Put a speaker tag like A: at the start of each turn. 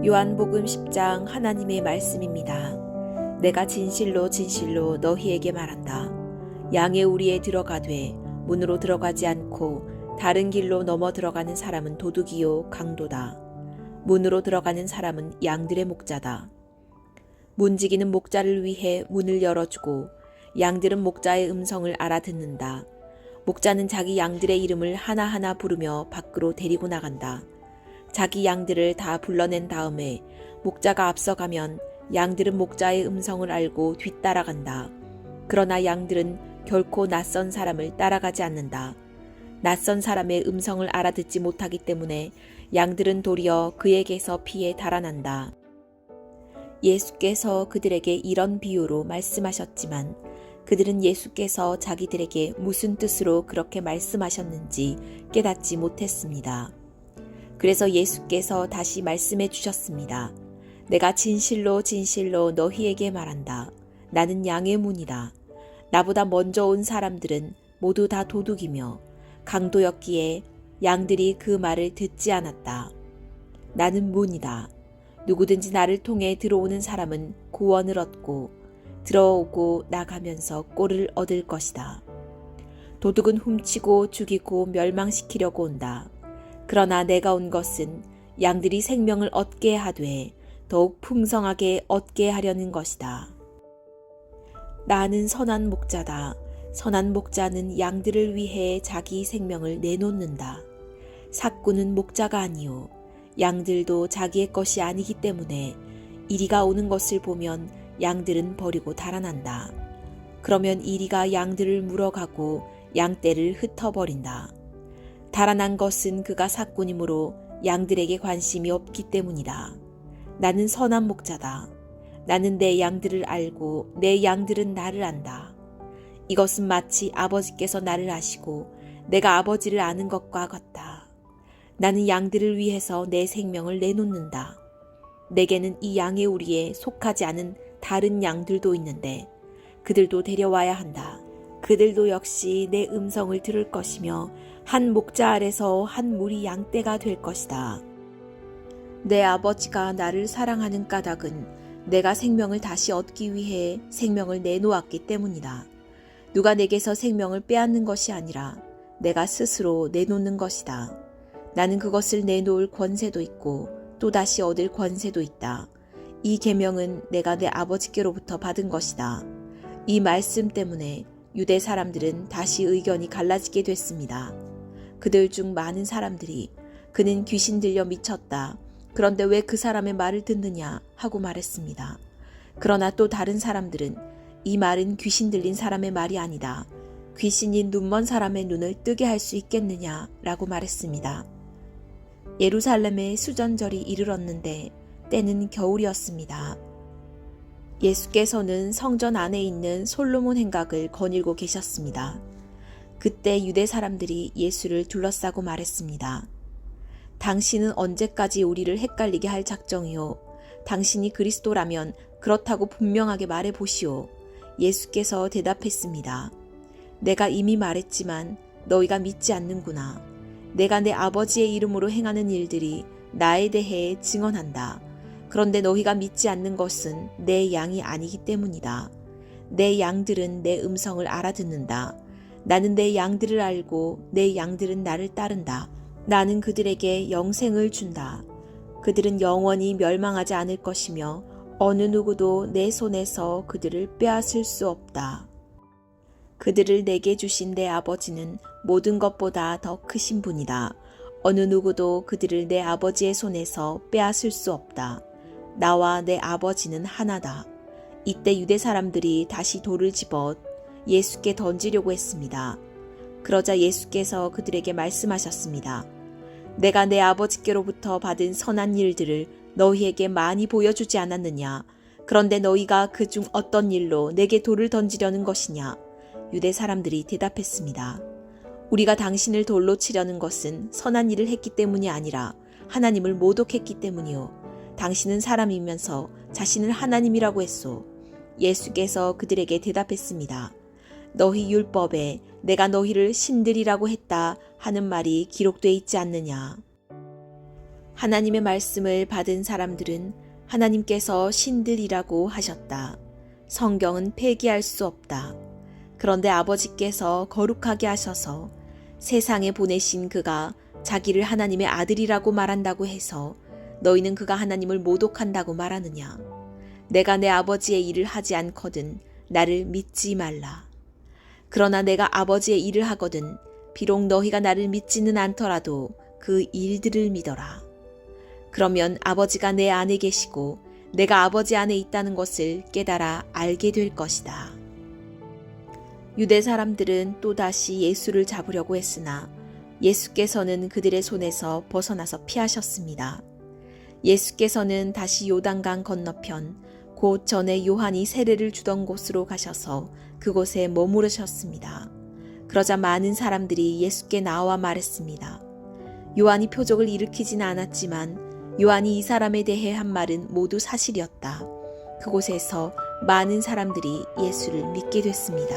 A: 요한복음 10장 하나님의 말씀입니다. 내가 진실로 진실로 너희에게 말한다. 양의 우리에 들어가되 문으로 들어가지 않고 다른 길로 넘어 들어가는 사람은 도둑이요 강도다. 문으로 들어가는 사람은 양들의 목자다. 문지기는 목자를 위해 문을 열어주고 양들은 목자의 음성을 알아듣는다. 목자는 자기 양들의 이름을 하나하나 부르며 밖으로 데리고 나간다. 자기 양들을 다 불러낸 다음에 목자가 앞서가면 양들은 목자의 음성을 알고 뒤따라간다. 그러나 양들은 결코 낯선 사람을 따라가지 않는다. 낯선 사람의 음성을 알아듣지 못하기 때문에 양들은 도리어 그에게서 피해 달아난다. 예수께서 그들에게 이런 비유로 말씀하셨지만 그들은 예수께서 자기들에게 무슨 뜻으로 그렇게 말씀하셨는지 깨닫지 못했습니다. 그래서 예수께서 다시 말씀해 주셨습니다. 내가 진실로 진실로 너희에게 말한다. 나는 양의 문이다. 나보다 먼저 온 사람들은 모두 다 도둑이며 강도였기에 양들이 그 말을 듣지 않았다. 나는 문이다. 누구든지 나를 통해 들어오는 사람은 구원을 얻고 들어오고 나가면서 꼴을 얻을 것이다. 도둑은 훔치고 죽이고 멸망시키려고 온다. 그러나 내가 온 것은 양들이 생명을 얻게 하되 더욱 풍성하게 얻게 하려는 것이다. 나는 선한 목자다. 선한 목자는 양들을 위해 자기 생명을 내놓는다. 삭구는 목자가 아니요 양들도 자기의 것이 아니기 때문에 이리가 오는 것을 보면 양들은 버리고 달아난다. 그러면 이리가 양들을 물어가고 양떼를 흩어버린다. 달아난 것은 그가 삭군이므로 양들에게 관심이 없기 때문이다. 나는 선한 목자다. 나는 내 양들을 알고 내 양들은 나를 안다. 이것은 마치 아버지께서 나를 아시고 내가 아버지를 아는 것과 같다. 나는 양들을 위해서 내 생명을 내놓는다. 내게는 이 양의 우리에 속하지 않은 다른 양들도 있는데 그들도 데려와야 한다. 그들도 역시 내 음성을 들을 것이며 한 목자 아래서 한 무리 양떼가 될 것이다. 내 아버지가 나를 사랑하는 까닭은 내가 생명을 다시 얻기 위해 생명을 내놓았기 때문이다. 누가 내게서 생명을 빼앗는 것이 아니라 내가 스스로 내놓는 것이다. 나는 그것을 내놓을 권세도 있고 또다시 얻을 권세도 있다. 이 계명은 내가 내 아버지께로부터 받은 것이다. 이 말씀 때문에 유대 사람들은 다시 의견이 갈라지게 됐습니다. 그들 중 많은 사람들이 그는 귀신 들려 미쳤다. 그런데 왜 그 사람의 말을 듣느냐 하고 말했습니다. 그러나 또 다른 사람들은 이 말은 귀신 들린 사람의 말이 아니다. 귀신이 눈먼 사람의 눈을 뜨게 할 수 있겠느냐 라고 말했습니다. 예루살렘에 수전절이 이르렀는데 때는 겨울이었습니다. 예수께서는 성전 안에 있는 솔로몬 행각을 거닐고 계셨습니다. 그때 유대 사람들이 예수를 둘러싸고 말했습니다. 당신은 언제까지 우리를 헷갈리게 할 작정이요? 당신이 그리스도라면 그렇다고 분명하게 말해 보시오. 예수께서 대답했습니다. 내가 이미 말했지만 너희가 믿지 않는구나. 내가 내 아버지의 이름으로 행하는 일들이 나에 대해 증언한다. 그런데 너희가 믿지 않는 것은 내 양이 아니기 때문이다. 내 양들은 내 음성을 알아듣는다. 나는 내 양들을 알고 내 양들은 나를 따른다. 나는 그들에게 영생을 준다. 그들은 영원히 멸망하지 않을 것이며 어느 누구도 내 손에서 그들을 빼앗을 수 없다. 그들을 내게 주신 내 아버지는 모든 것보다 더 크신 분이다. 어느 누구도 그들을 내 아버지의 손에서 빼앗을 수 없다. 나와 내 아버지는 하나다. 이때 유대 사람들이 다시 돌을 집어 예수께 던지려고 했습니다. 그러자 예수께서 그들에게 말씀하셨습니다. 내가 내 아버지께로부터 받은 선한 일들을 너희에게 많이 보여주지 않았느냐? 그런데 너희가 그중 어떤 일로 내게 돌을 던지려는 것이냐? 유대 사람들이 대답했습니다. 우리가 당신을 돌로 치려는 것은 선한 일을 했기 때문이 아니라 하나님을 모독했기 때문이요. 당신은 사람이면서 자신을 하나님이라고 했소. 예수께서 그들에게 대답했습니다. 너희 율법에 내가 너희를 신들이라고 했다 하는 말이 기록되어 있지 않느냐. 하나님의 말씀을 받은 사람들은 하나님께서 신들이라고 하셨다. 성경은 폐기할 수 없다. 그런데 아버지께서 거룩하게 하셔서 세상에 보내신 그가 자기를 하나님의 아들이라고 말한다고 해서 너희는 그가 하나님을 모독한다고 말하느냐. 내가 내 아버지의 일을 하지 않거든 나를 믿지 말라. 그러나 내가 아버지의 일을 하거든 비록 너희가 나를 믿지는 않더라도 그 일들을 믿어라. 그러면 아버지가 내 안에 계시고 내가 아버지 안에 있다는 것을 깨달아 알게 될 것이다. 유대 사람들은 또다시 예수를 잡으려고 했으나 예수께서는 그들의 손에서 벗어나서 피하셨습니다. 예수께서는 다시 요단강 건너편 곧 전에 요한이 세례를 주던 곳으로 가셔서 그곳에 머무르셨습니다. 그러자 많은 사람들이 예수께 나와 말했습니다. 요한이 표적을 일으키지는 않았지만 요한이 이 사람에 대해 한 말은 모두 사실이었다. 그곳에서 많은 사람들이 예수를 믿게 됐습니다.